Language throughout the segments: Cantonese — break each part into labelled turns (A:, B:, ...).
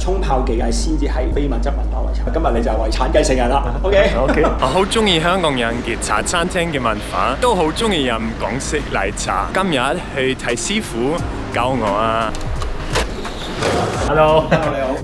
A: 沖泡技藝先至係非物質文化遺產。今日你就係遺產繼承人啦。OK。
B: 我好中意香港人嘅茶餐廳嘅文化，都好中意飲港式奶茶。今日去睇師傅教我啊。
A: Hello，你好。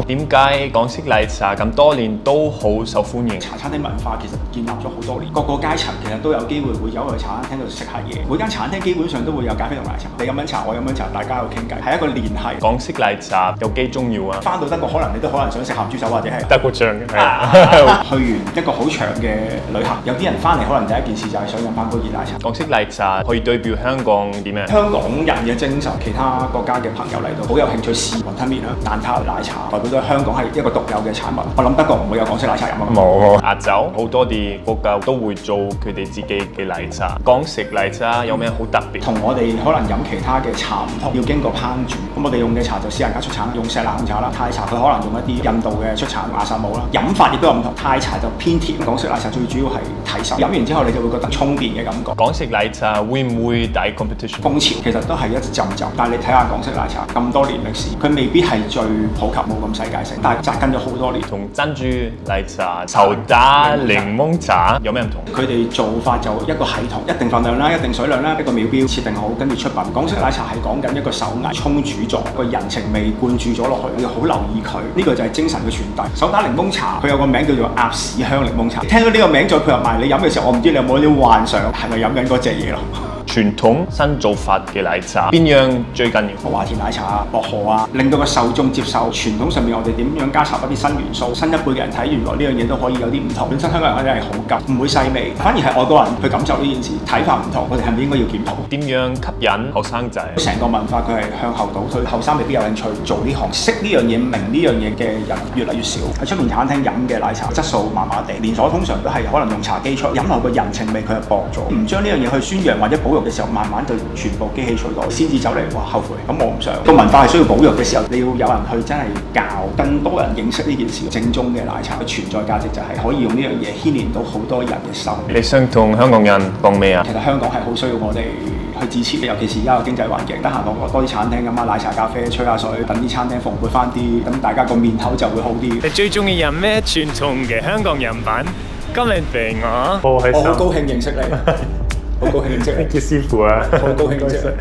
C: 點解港式奶茶咁多年都好受歡迎？
A: 茶餐廳文化其實建立咗好多年，各個階層其實都有機會會走去茶餐廳度食下嘢。每間茶餐廳基本上都會有咖啡同奶茶，你飲緊茶，我飲緊茶，大家喺度傾偈，係一個聯繫。
C: 港式奶茶有幾重要啊？
A: 翻到德國可能你都可能想食鹹豬手或者係
C: 德國醬嘅。
A: 去完一個好長嘅旅行，有啲人翻嚟可能第一件事就係想飲翻杯熱奶茶。
C: 港式奶茶可以代表香港點樣？
A: 香港人嘅精神，其他國家嘅朋友嚟到好有興趣試雲吞麵啦、蛋撻、奶茶，代表咗香港係一個獨有嘅產物。我諗德國唔會有港式奶茶飲啊。
C: 冇，亞洲好多啲國家都會做佢哋自己嘅奶茶。港式奶茶有咩好特別？
A: 同我哋可能飲其他嘅茶唔同，要經過烹煮。咁我哋用嘅茶就私人家出產，用錫蘭紅茶啦。泰茶佢可能用一啲印度嘅出產亞薩姆啦。飲法亦都有唔同，泰茶就偏甜，港式奶茶最主要係提神。飲完之後你就會覺得充電嘅感覺。
C: 港式奶茶會唔會大 competition？
A: 風潮其實都係一陣陣，但係你睇下港式奶茶咁多年歷史，佢未必係最普及，冇咁世界性，但係扎根咗好多年。
C: 同珍珠奶茶、手打檸檬茶有咩唔同？
A: 佢哋做法就一個系統，一定份量啦，一定水量啦，一個秒錶設定好，跟住出品。港式奶茶係講緊一個手藝沖煮咗，個人情味灌注咗落去，你要好留意佢。呢個就係精神嘅傳遞。手打檸檬茶佢有個名叫做鴨屎香檸檬茶。聽到呢個名再配合埋你飲嘅時候，我唔知你有冇啲幻想係咪飲緊嗰隻嘢咯？
C: 傳統新做法嘅奶茶，邊樣最緊要？
A: 華田奶茶啊、薄荷啊，令到個受眾接受。傳統上面我哋點樣加插一啲新元素？新一輩嘅人睇，原來呢樣嘢都可以有啲唔同。本身香港人咧係好急，唔會細味，反而係外國人去感受呢件事，睇法唔同。我哋係咪應該要檢討？
C: 點樣吸引後生仔？
A: 成個文化佢係向後倒退，後生未必有興趣做呢行，識呢樣嘢、明呢樣嘢嘅人越嚟越少。喺出面茶餐廳飲嘅奶茶質素麻麻地，連鎖通常都係可能用茶基出，飲落個人情味佢係薄咗。唔將呢樣嘢去宣揚或者保育嘅時候，慢慢就全部機器取代，先至走嚟話後悔。咁我唔想個文化係需要保育嘅時候，你要有人去真係教更多人認識呢件事。正宗嘅奶茶嘅存在價值就係可以用呢樣嘢牽連到好多人嘅心。
C: 你想同香港人講咩啊？
A: 其實香港係好需要我哋去支持，尤其是而家個經濟環境，得閒落多啲餐廳飲下奶茶咖啡，吹下水，等啲餐廳蓬勃翻啲，咁大家個面口就會好啲。
B: 你最中意飲咩傳統嘅香港飲品？今日俾我，
A: 我好高興認識你，好高興認識你，
C: 叫師傅啊，
A: 好高興認識你。